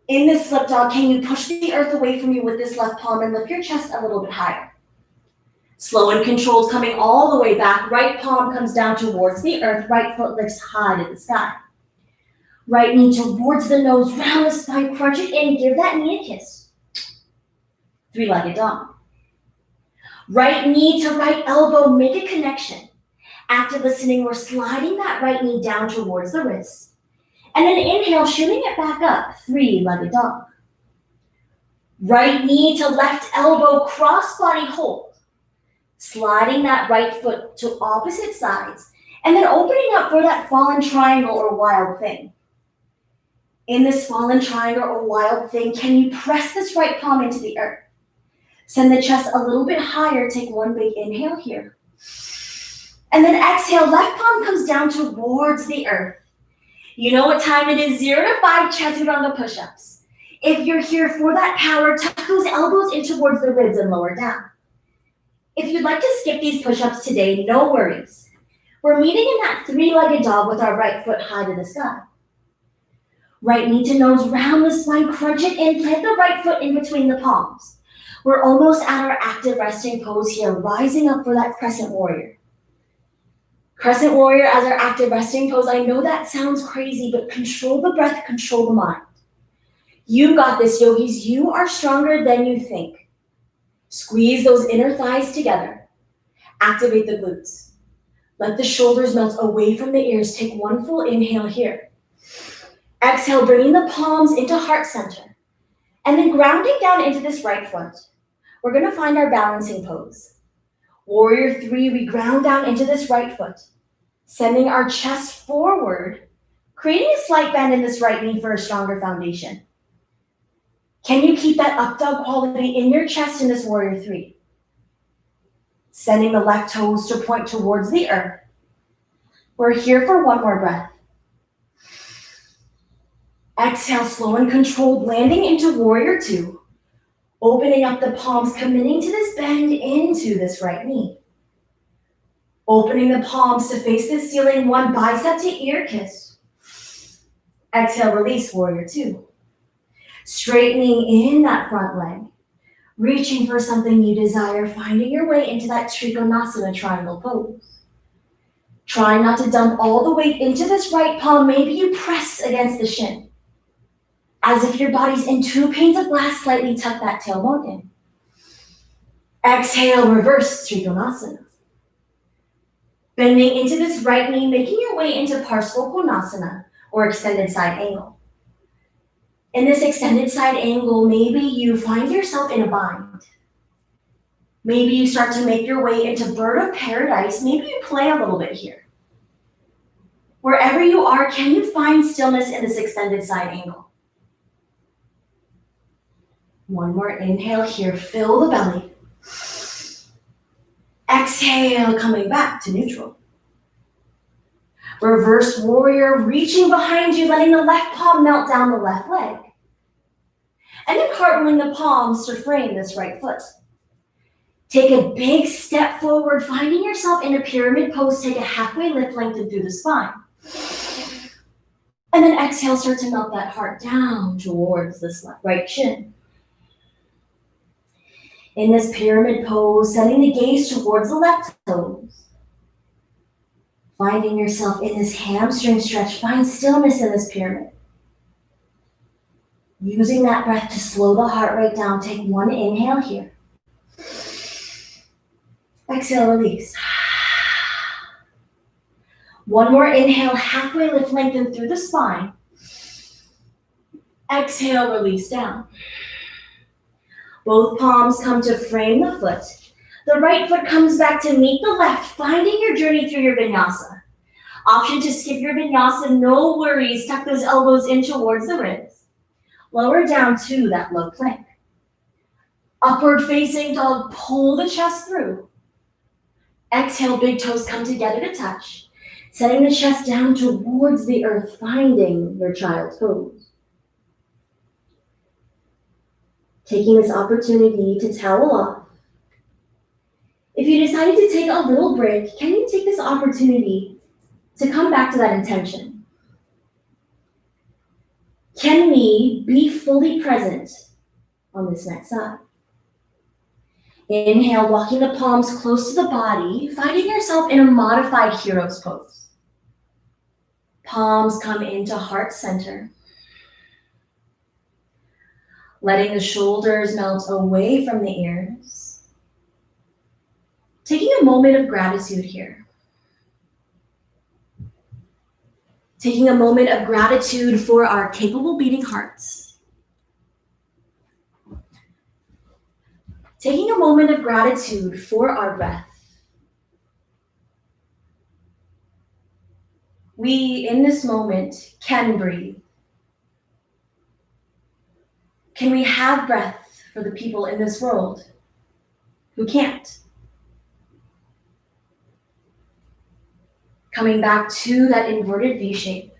In this flip dog, can you push the earth away from you with this left palm and lift your chest a little bit higher? Slow and controlled, coming all the way back. Right palm comes down towards the earth, right foot lifts high to the sky. Right knee towards the nose, round the spine, crunch it in, give that knee a kiss. Three-legged dog. Right knee to right elbow, make a connection. Active listening, we're sliding that right knee down towards the wrist. And then inhale, shooting it back up, three-legged dog. Right knee to left elbow, cross body hold. Sliding that right foot to opposite sides, and then opening up for that fallen triangle or wild thing. In this fallen triangle or wild thing, can you press this right palm into the earth? Send the chest a little bit higher, take one big inhale here. And then exhale, left palm comes down towards the earth. You know what time it is, 0 to 5 Chaturanga push-ups. If you're here for that power, tuck those elbows in towards the ribs and lower down. If you'd like to skip these push-ups today, no worries. We're meeting in that three-legged dog with our right foot high to the sky. Right knee to nose, round the spine, crunch it in, plant the right foot in between the palms. We're almost at our active resting pose here, rising up for that crescent warrior. Crescent warrior as our active resting pose. I know that sounds crazy, but control the breath, control the mind. You got this, yogis. You are stronger than you think. Squeeze those inner thighs together. Activate the glutes. Let the shoulders melt away from the ears. Take one full inhale here. Exhale, bringing the palms into heart center. And then grounding down into this right foot, we're gonna find our balancing pose. Warrior 3, we ground down into this right foot, sending our chest forward, creating a slight bend in this right knee for a stronger foundation. Can you keep that up dog quality in your chest in this Warrior 3? Sending the left toes to point towards the earth. We're here for one more breath. Exhale, slow and controlled, landing into Warrior 2. Opening up the palms, committing to this bend into this right knee. Opening the palms to face the ceiling, one bicep to ear kiss. Exhale, release, Warrior 2. Straightening in that front leg. Reaching for something you desire, finding your way into that Trikonasana triangle pose. Try not to dump all the weight into this right palm. Maybe you press against the shin. As if your body's in two panes of glass, slightly tuck that tailbone in. Exhale, reverse Trikonasana. Bending into this right knee, making your way into Parsva Konasana, or extended side angle. In this extended side angle, maybe you find yourself in a bind. Maybe you start to make your way into bird of paradise. Maybe you play a little bit here. Wherever you are, can you find stillness in this extended side angle? One more inhale here, fill the belly. Exhale, coming back to neutral. Reverse warrior, reaching behind you, letting the left palm melt down the left leg. And then cartwheeling the palms to frame this right foot. Take a big step forward, finding yourself in a pyramid pose. Take a halfway lift, lengthen through the spine. And then exhale, start to melt that heart down towards this right shin. In this pyramid pose, sending the gaze towards the left toes. Finding yourself in this hamstring stretch, find stillness in this pyramid. Using that breath to slow the heart rate down, take one inhale here. Exhale, release. One more inhale, halfway lift, lengthen through the spine. Exhale, release down. Both palms come to frame the foot. The right foot comes back to meet the left, finding your journey through your vinyasa. Option to skip your vinyasa, no worries. Tuck those elbows in towards the ribs. Lower down to that low plank. Upward facing dog, pull the chest through. Exhale, big toes come together to touch. Setting the chest down towards the earth, finding your child's pose. Taking this opportunity to towel off. If you decided to take a little break, can you take this opportunity to come back to that intention? Can we be fully present on this next side? Inhale, walking the palms close to the body, finding yourself in a modified hero's pose. Palms come into heart center. Letting the shoulders melt away from the ears. Taking a moment of gratitude here. Taking a moment of gratitude for our capable beating hearts. Taking a moment of gratitude for our breath. We, in this moment, can breathe. Can we have breath for the people in this world who can't? Coming back to that inverted V shape.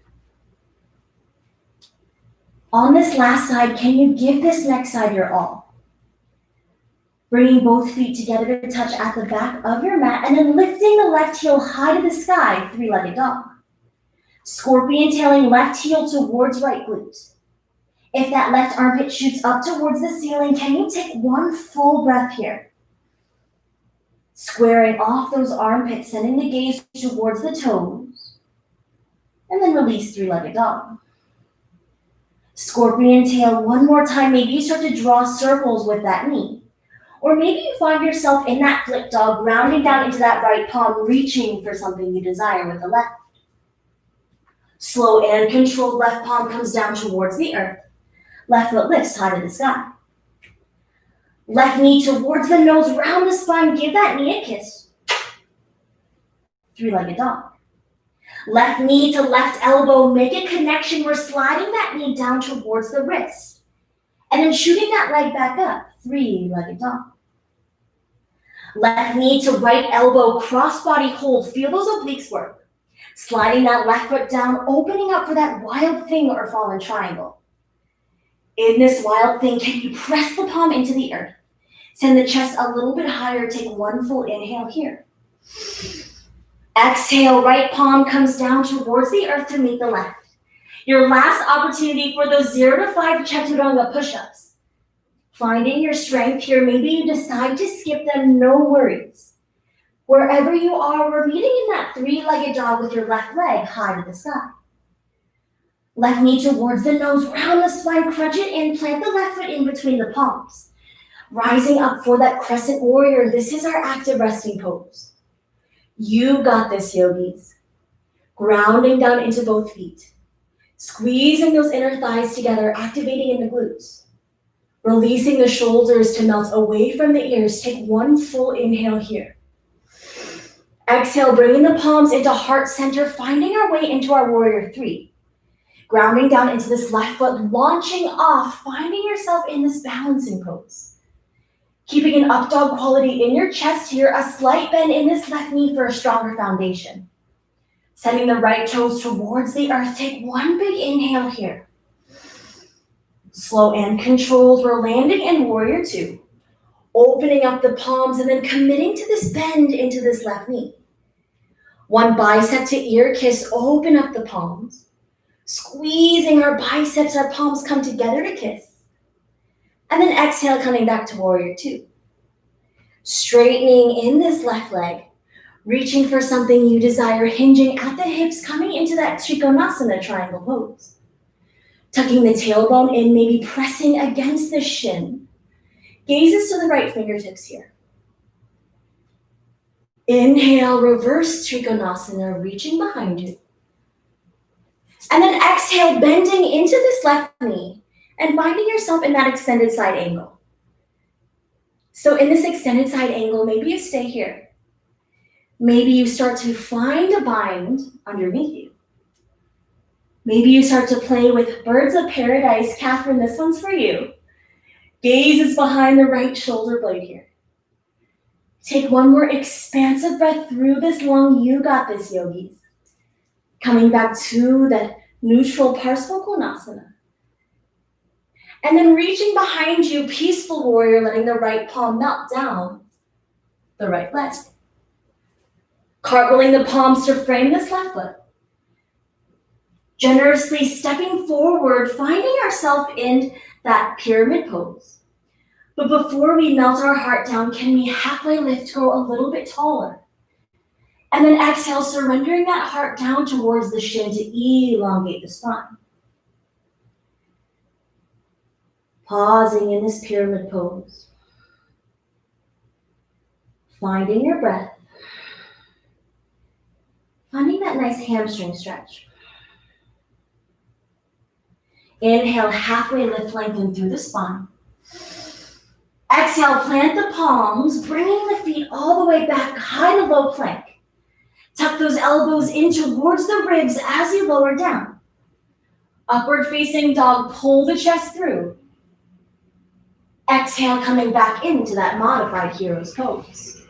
On this last side, can you give this next side your all? Bringing both feet together to touch at the back of your mat and then lifting the left heel high to the sky, three-legged dog. Scorpion tailing left heel towards right glute. If that left armpit shoots up towards the ceiling, can you take one full breath here? Squaring off those armpits, sending the gaze towards the toes. And then release three-legged dog. Scorpion tail one more time. Maybe you start to draw circles with that knee. Or maybe you find yourself in that flip dog, grounding down into that right palm, reaching for something you desire with the left. Slow and controlled left palm comes down towards the earth. Left foot lifts high to the sky. Left knee towards the nose, round the spine, give that knee a kiss. Three-legged dog. Left knee to left elbow, make a connection. We're sliding that knee down towards the wrist. And then shooting that leg back up, three-legged dog. Left knee to right elbow, cross-body hold. Feel those obliques work. Sliding that left foot down, opening up for that wild thing or fallen triangle. In this wild thing, can you press the palm into the earth? Send the chest a little bit higher. Take one full inhale here. Exhale, right palm comes down towards the earth to meet the left. Your last opportunity for those 0 to 5 chaturanga push-ups. Finding your strength here, maybe you decide to skip them, no worries. Wherever you are, we're meeting in that three-legged dog with your left leg high to the sky. Left knee towards the nose, round the spine, crunch it in, plant the left foot in between the palms. Rising up for that crescent warrior, this is our active resting pose. You got this, yogis. Grounding down into both feet. Squeezing those inner thighs together, activating in the glutes. Releasing the shoulders to melt away from the ears. Take one full inhale here. Exhale, bringing the palms into heart center, finding our way into our warrior 3. Grounding down into this left foot, launching off, finding yourself in this balancing pose. Keeping an up dog quality in your chest here, a slight bend in this left knee for a stronger foundation. Sending the right toes towards the earth. Take one big inhale here. Slow and controlled, we're landing in warrior 2. Opening up the palms and then committing to this bend into this left knee. One bicep to ear kiss, open up the palms. Squeezing our biceps, our palms come together to kiss. And then exhale, coming back to warrior 2. Straightening in this left leg. Reaching for something you desire, hinging at the hips, coming into that Trikonasana triangle pose. Tucking the tailbone in, maybe pressing against the shin. Gazes to the right fingertips here. Inhale, reverse Trikonasana, reaching behind you. And then exhale, bending into this left knee and finding yourself in that extended side angle. So in this extended side angle, maybe you stay here. Maybe you start to find a bind underneath you. Maybe you start to play with birds of paradise. Catherine, this one's for you. Gaze is behind the right shoulder blade here. Take one more expansive breath through this lung. You got this, yogis. Coming back to that neutral Parsva Konasana. And then reaching behind you, peaceful warrior, letting the right palm melt down the right leg. Cartwheeling the palms to frame this left foot. Generously stepping forward, finding ourselves in that pyramid pose. But before we melt our heart down, can we halfway lift, go a little bit taller? And then exhale, surrendering that heart down towards the shin to elongate the spine. Pausing in this pyramid pose. Finding your breath. Finding that nice hamstring stretch. Inhale, halfway lift, lengthen through the spine. Exhale, plant the palms, bringing the feet all the way back, high to low plank. Tuck those elbows in towards the ribs as you lower down. Upward facing dog, pull the chest through. Exhale, coming back into that modified hero's pose.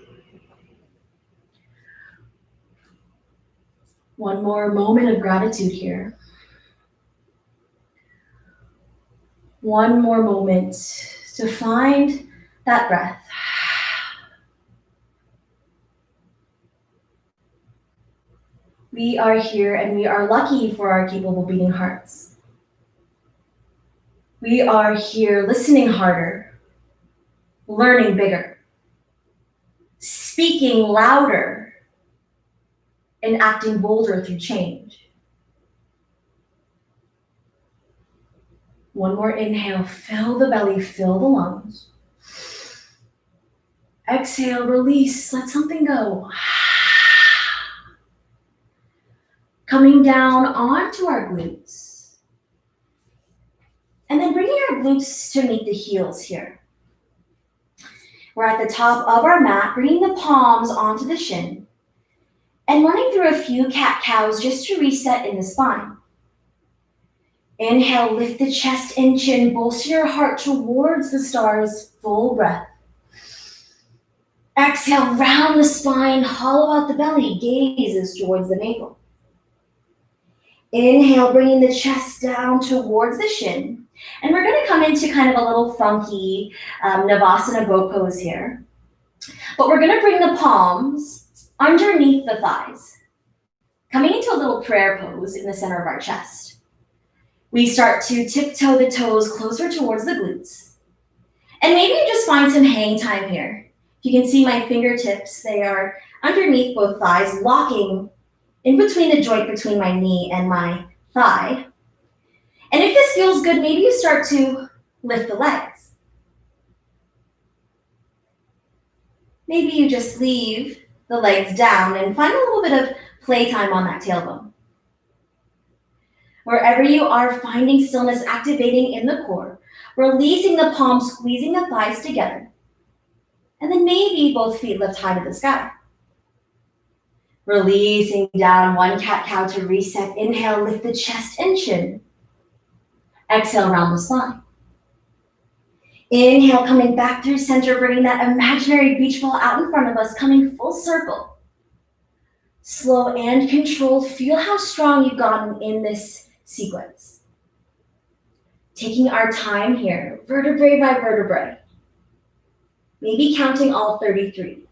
One more moment of gratitude here. One more moment to find that breath. We are here and we are lucky for our capable beating hearts. We are here listening harder, learning bigger, speaking louder, and acting bolder through change. One more inhale, fill the belly, fill the lungs. Exhale, release, let something go. Coming down onto our glutes. And then bringing our glutes to meet the heels here. We're at the top of our mat, bringing the palms onto the shin, and running through a few cat-cows just to reset in the spine. Inhale, lift the chest and chin, bolster your heart towards the stars, full breath. Exhale, round the spine, hollow out the belly, gazes towards the navel. Inhale, bringing the chest down towards the shin. And we're gonna come into kind of a little funky Navasana boat pose here. But we're gonna bring the palms underneath the thighs, coming into a little prayer pose in the center of our chest. We start to tiptoe the toes closer towards the glutes. And maybe you just find some hang time here. You can see my fingertips, they are underneath both thighs, locking in between the joint between my knee and my thigh. And if this feels good, maybe you start to lift the legs. Maybe you just leave the legs down and find a little bit of playtime on that tailbone. Wherever you are, finding stillness, activating in the core, releasing the palms, squeezing the thighs together. And then maybe both feet lift high to the sky. Releasing down, one cat-cow to reset. Inhale, lift the chest and chin. Exhale, round the spine. Inhale, coming back through center, bringing that imaginary beach ball out in front of us, coming full circle. Slow and controlled. Feel how strong you've gotten in this sequence. Taking our time here, vertebrae by vertebrae. Maybe counting all 33.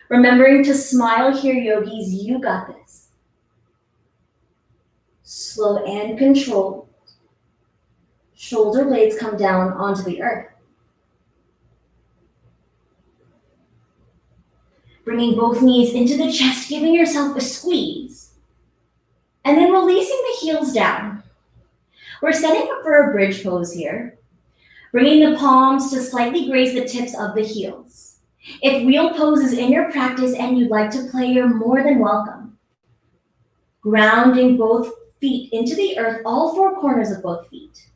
Remembering to smile here, yogis, you got this. Slow and controlled. Shoulder blades come down onto the earth. Bringing both knees into the chest, giving yourself a squeeze. And then releasing the heels down. We're setting up for a bridge pose here. Bringing the palms to slightly graze the tips of the heels. If wheel pose is in your practice and you'd like to play, you're more than welcome. Grounding both feet into the earth, all four corners of both feet.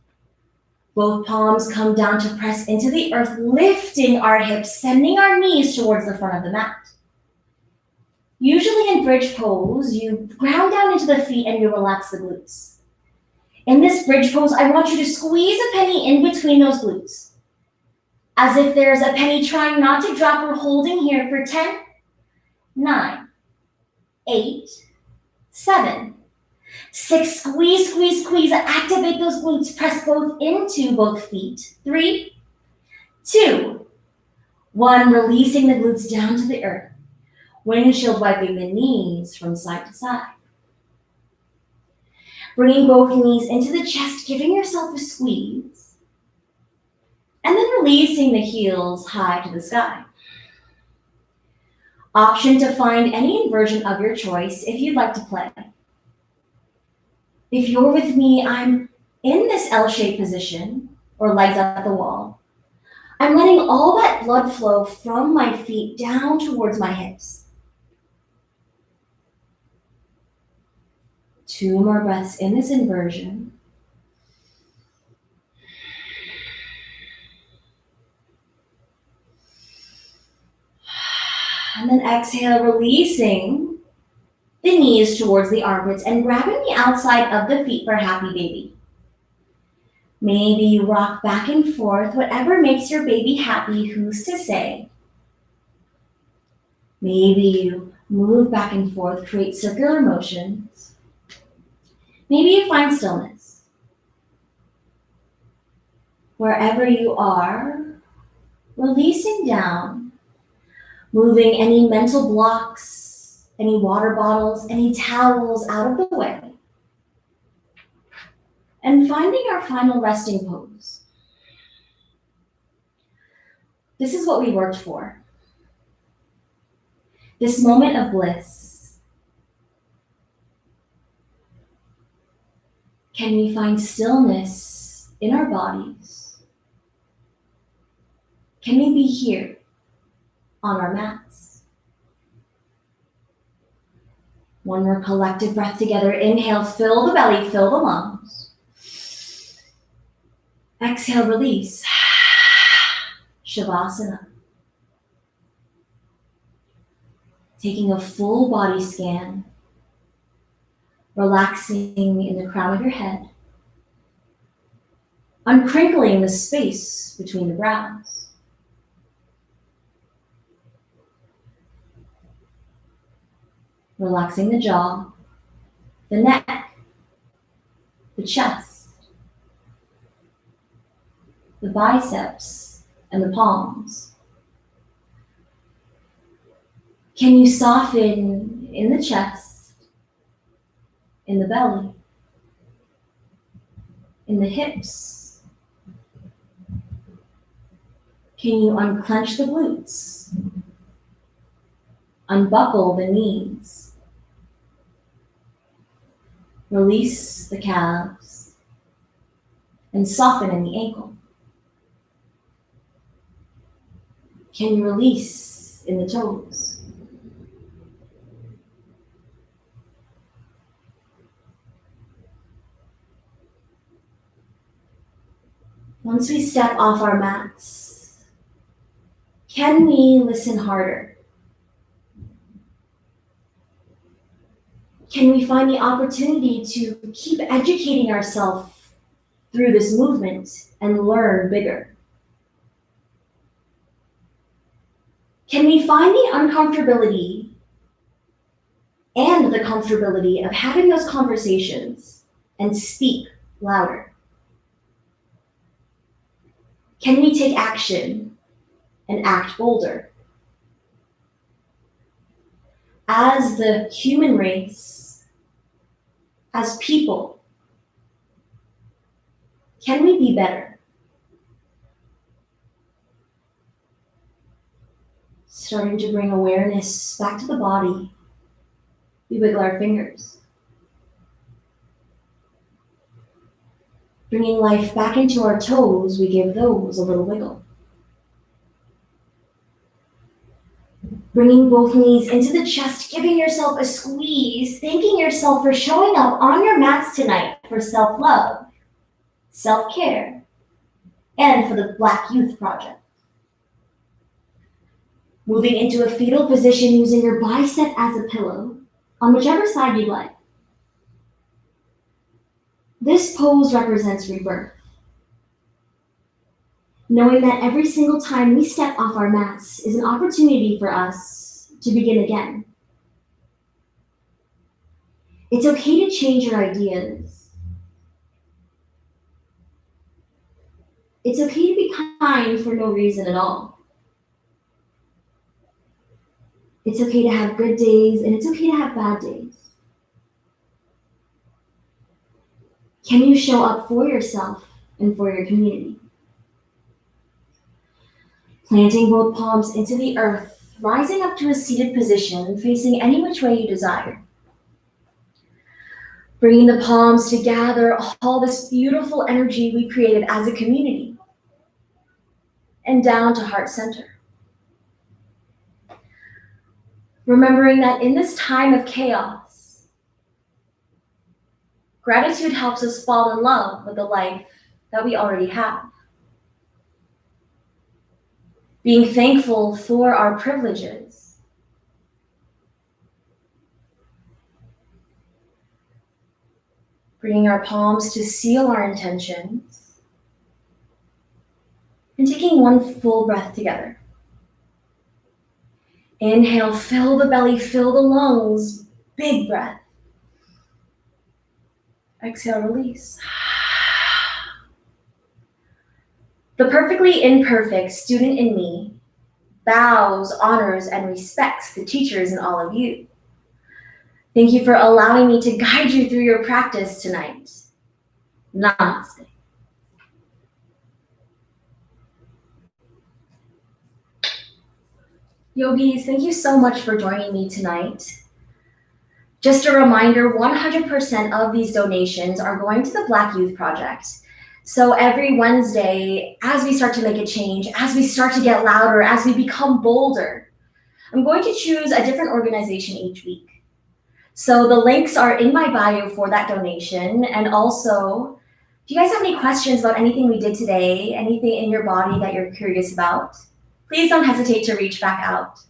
Both palms come down to press into the earth, lifting our hips, sending our knees towards the front of the mat. Usually in bridge pose, you ground down into the feet and you relax the glutes. In this bridge pose, I want you to squeeze a penny in between those glutes. As if there's a penny trying not to drop. We're holding here for 10, 9, 8, 7, 6, squeeze, squeeze, squeeze, activate those glutes, press both into both feet. 3, 2, 1, releasing the glutes down to the earth. Windshield wiping the knees from side to side. Bringing both knees into the chest, giving yourself a squeeze. And then releasing the heels high to the sky. Option to find any inversion of your choice if you'd like to play. If you're with me, I'm in this L-shaped position, or legs at the wall. I'm letting all that blood flow from my feet down towards my hips. 2 more breaths in this inversion. And then exhale, releasing the knees towards the armpits and grabbing the outside of the feet for a happy baby. Maybe you rock back and forth, whatever makes your baby happy, who's to say? Maybe you move back and forth, create circular motions. Maybe you find stillness. Wherever you are, releasing down, moving any mental blocks, any water bottles, any towels out of the way. And finding our final resting pose. This is what we worked for. This moment of bliss. Can we find stillness in our bodies? Can we be here on our mats? One more collective breath together. Inhale, fill the belly, fill the lungs. Exhale, release. Shavasana. Taking a full body scan, relaxing in the crown of your head, uncrinkling the space between the brows. Relaxing the jaw, the neck, the chest, the biceps, and the palms. Can you soften in the chest, in the belly, in the hips? Can you unclench the glutes, unbuckle the knees, release the calves, and soften in the ankle? Can you release in the toes? Once we step off our mats, can we listen harder? Can we find the opportunity to keep educating ourselves through this movement and learn bigger? Can we find the uncomfortability and the comfortability of having those conversations and speak louder? Can we take action and act bolder? As the human race, as people, can we be better? Starting to bring awareness back to the body, we wiggle our fingers. Bringing life back into our toes, we give those a little wiggle. Bringing both knees into the chest, giving yourself a squeeze, thanking yourself for showing up on your mats tonight for self-love, self-care, and for the Black Youth Project. Moving into a fetal position using your bicep as a pillow, on whichever side you'd like. This pose represents rebirth. Knowing that every single time we step off our mats is an opportunity for us to begin again. It's okay to change your ideas. It's okay to be kind for no reason at all. It's okay to have good days, and it's okay to have bad days. Can you show up for yourself and for your community? Planting both palms into the earth, rising up to a seated position, facing any which way you desire. Bringing the palms to gather all this beautiful energy we created as a community, and down to heart center. Remembering that in this time of chaos, gratitude helps us fall in love with the life that we already have. Being thankful for our privileges. Bringing our palms to seal our intentions. And taking one full breath together. Inhale, fill the belly, fill the lungs, big breath. Exhale, release. The perfectly imperfect student in me bows, honors, and respects the teachers in all of you. Thank you for allowing me to guide you through your practice tonight. Namaste. Yogis, thank you so much for joining me tonight. Just a reminder, 100% of these donations are going to the Black Youth Project. So every Wednesday, as we start to make a change, as we start to get louder, as we become bolder, I'm going to choose a different organization each week. So the links are in my bio for that donation, and also If you guys have any questions about anything we did today, anything in your body that you're curious about, please don't hesitate to reach back out.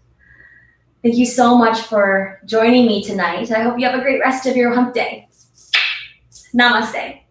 Thank you so much for joining me tonight. I hope you have a great rest of your hump day. Namaste.